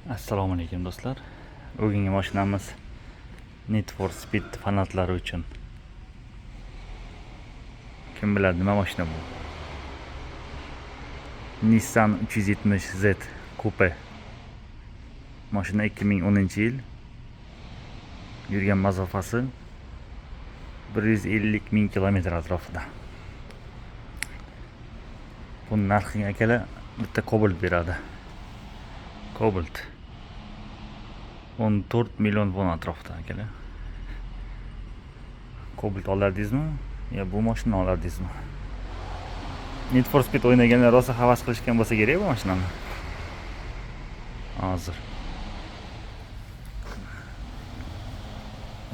Assalomu alaykum do'stlar. Bugungi mashinamiz Need for Speed fanatlari uchun. Kim biladi nima mashina bu? Nissan 370Z Coupe. Mashina 2010-yil. Yurgan masofasi 150 ming kilometr atrofida. Bu narxiga akalar bitta Cobalt beradi. Cobalt 14 million won atrofida akalar. Cobalt olardingizmi? Ya bu mashina olardingizmi? Need for Speed o'ynaganlar rosa havas qilishgan bo'lsa kerak bu mashinani. Hozir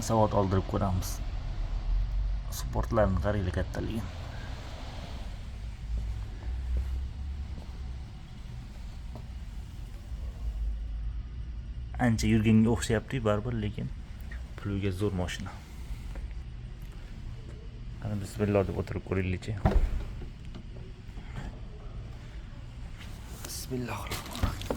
savod oldirib ko'ramiz. Sportlarni qaranglar kattaligini. Ancha yurganga o'xshayapti baribir, lekin pulga zo'r mashina. Qani bismillah deb o'tirib ko'raylikchi. Bismillahirrohmanirrohim.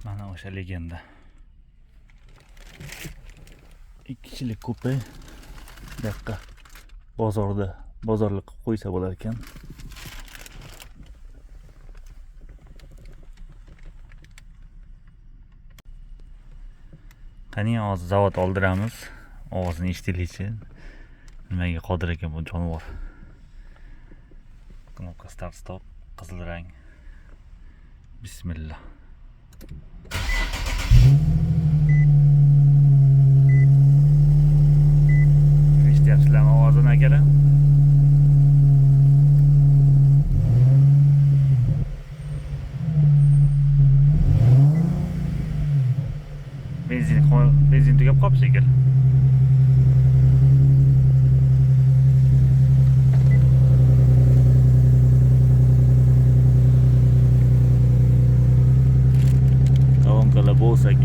Mana o'sha legenda. Ikkichilik kupe buyoqqa bozorlik qilib qo'ysa bo'lar ekan. Qani hozir zavod oldiramiz. Ovozini eshitilishi. Nimaga qodir ekan bu jonivor. Knopka start stop, qizil rang. Bismillah. Eshityapsizlarmi ovozini akalar? Benzin tugab qolibdi shekilli. Davom qila bo'lsak.